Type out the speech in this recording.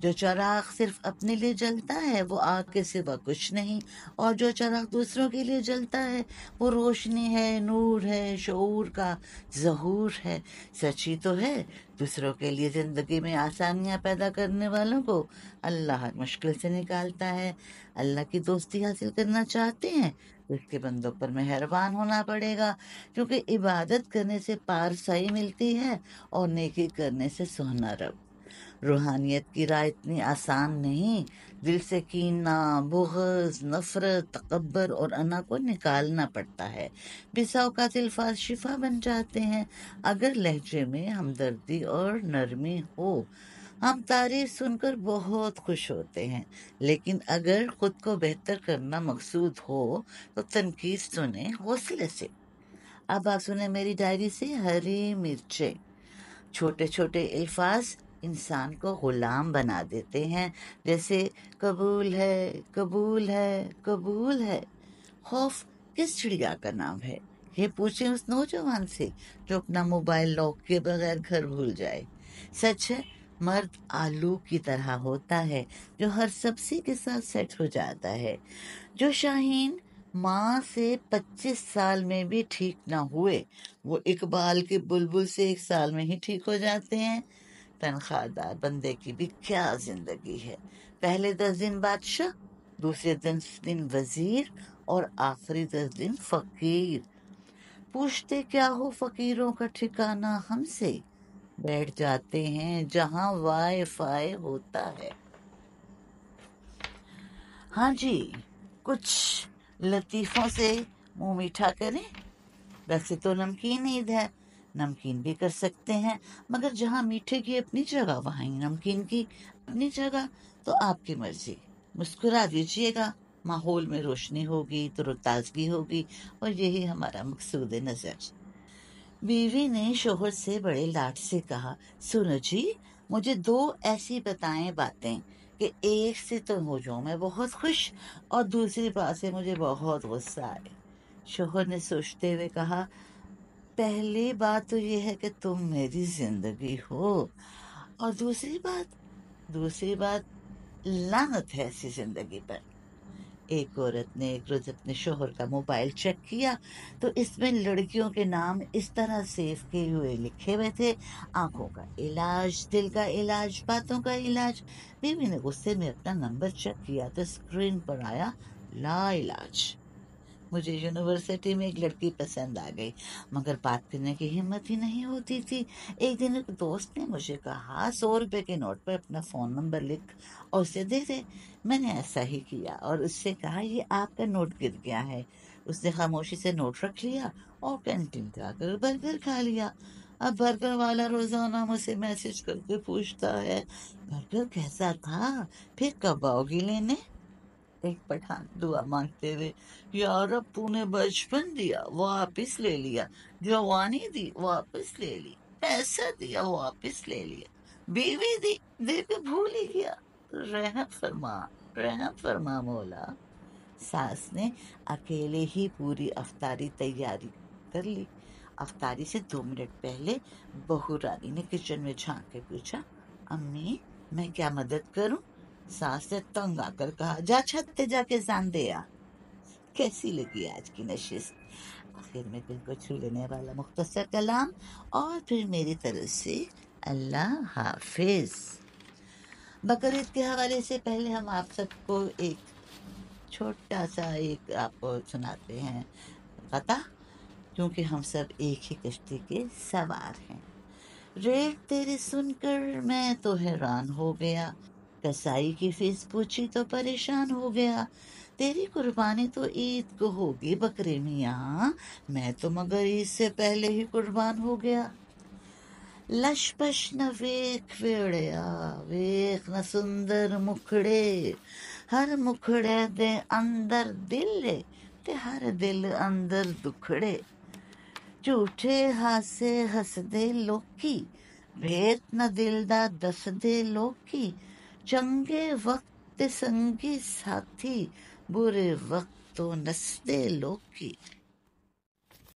جو چراغ صرف اپنے لیے جلتا ہے وہ آگ کے سوا کچھ نہیں، اور جو چراغ دوسروں کے لیے جلتا ہے وہ روشنی ہے، نور ہے، شعور کا ظہور ہے۔ سچی تو ہے، دوسروں کے لیے زندگی میں آسانیاں پیدا کرنے والوں کو اللہ مشکل سے نکالتا ہے۔ اللہ کی دوستی حاصل کرنا چاہتے ہیں تو اس کے بندوں پر مہربان ہونا پڑے گا، کیونکہ عبادت کرنے سے پارسائی ملتی ہے اور نیکی کرنے سے سونا رب۔ روحانیت کی راہ اتنی آسان نہیں، دل سے کینہ، بغض، نفرت، تکبر اور انا کو نکالنا پڑتا ہے۔ بسا اوقات الفاظ شفا بن جاتے ہیں اگر لہجے میں ہمدردی اور نرمی ہو۔ ہم تعریف سن کر بہت خوش ہوتے ہیں، لیکن اگر خود کو بہتر کرنا مقصود ہو تو تنقید سنیں حوصلے سے۔ اب آپ سنیں میری ڈائری سے ہری مرچیں۔ چھوٹے چھوٹے الفاظ انسان کو غلام بنا دیتے ہیں، جیسے قبول ہے، قبول ہے، قبول ہے۔ خوف کس چڑیا کا نام ہے؟ یہ پوچھیں اس نوجوان سے جو اپنا موبائل لاک کے بغیر گھر بھول جائے۔ سچ ہے، مرد آلو کی طرح ہوتا ہے جو ہر سبزی کے ساتھ سیٹ ہو جاتا ہے۔ جو شاہین ماں سے 25 سال میں بھی ٹھیک نہ ہوئے وہ اقبال کے بلبل سے 1 سال میں ہی ٹھیک ہو جاتے ہیں۔ تنخواہ دار بندے کی بھی کیا زندگی ہے، پہلے 10 دن بادشاہ، دوسرے 10 دن وزیر اور آخری 10 دن فقیر۔ پوچھتے کیا ہو فقیروں کا ٹھکانہ ہم سے، بیٹھ جاتے ہیں جہاں وائی فائی ہوتا ہے۔ ہاں جی، کچھ لطیفوں سے منہ میٹھا کریں۔ ویسے تو نمکین عید ہے، نمکین بھی کر سکتے ہیں، مگر جہاں میٹھے کی اپنی جگہ وہاں ہی نمکین کی اپنی جگہ، تو آپ کی مرضی۔ مسکرا دیجیے گا، ماحول میں روشنی ہوگی، تر و تازگی ہوگی، اور یہی ہمارا مقصود نظر۔ بیوی نے شوہر سے بڑے لاڈ سے کہا، سنو جی، مجھے 2 ایسی بتائیں باتیں کہ ایک سے تو ہو جاؤں میں بہت خوش اور دوسری بات سے مجھے بہت غصہ آئے۔ شوہر نے سوچتے ہوئے کہا، پہلی بات تو یہ ہے کہ تم میری زندگی ہو، اور دوسری بات لعنت ہے ایسی زندگی پر۔ ایک عورت نے ایک روز اپنے شوہر کا موبائل چیک کیا تو اس میں لڑکیوں کے نام اس طرح سیو کیے ہوئے لکھے ہوئے تھے، آنکھوں کا علاج، دل کا علاج، باتوں کا علاج۔ بیوی نے غصے میں اپنا نمبر چیک کیا تو اسکرین پر آیا لا علاج۔ مجھے یونیورسٹی میں ایک لڑکی پسند آ گئی، مگر بات کرنے کی ہمت ہی نہیں ہوتی تھی۔ ایک دن ایک دوست نے مجھے کہا 100 روپے کے نوٹ پر اپنا فون نمبر لکھ اور اسے دے دے۔ میں نے ایسا ہی کیا اور اس سے کہا یہ آپ کا نوٹ گر گیا ہے۔ اس نے خاموشی سے نوٹ رکھ لیا اور کینٹین جا کر برگر کھا لیا۔ اب برگر والا روزانہ مجھ سے میسج کر کے پوچھتا ہے برگر کیسا تھا، پھر کب آؤ گی لینے؟ ایک پٹھان دعا مانگتے ہوئے، یا رب تو نے بچپن دیا واپس لے لیا، جوانی دی واپس لے لی، پیسہ دیا واپس لے لیا، بیوی دی دے کے بھول ہی گیا، رحم فرما مولا۔ ساس نے اکیلے ہی پوری افطاری تیاری کر لی۔ افطاری سے 2 منٹ پہلے بہو رانی نے کچن میں جھانک کے پوچھا، امی میں کیا مدد کروں؟ ساس نے تنگ آ کر کہا، جا چھت پہ جا کے زان دے آ۔ کیسی لگی آج کی نشست؟ آخر میں دل کو چھو لینے والا مختصر کلام، اور پھر میری طرف سے اللہ حافظ۔ بقرعید کے حوالے سے پہلے ہم آپ سب کو ایک چھوٹا سا آپ کو سناتے ہیں قطع، کیونکہ ہم سب ایک ہی کشتی کے سوار ہیں۔ ریٹ تیرے سن کر میں تو حیران ہو گیا، کسائی کی فیس پوچھی تو پریشان ہو گیا، تیری قربانی تو عید کو ہوگی بکرے میاں، میں تو مگر عید سے پہلے ہی قربان ہو گیا۔ لش پش نہ ویکھ ویڑیا، ویکھ نہ سندر مکھڑے، ہر مکھڑے دے اندر دل ہے تے ہر دل اندر دکھڑے، جھوٹے ہاسے ہس دے لوکی، بھیت نہ دل دا دس دے لوکی، چنگے وقت تے سنگی ساتھی، برے وقت تو نس دے لوکی۔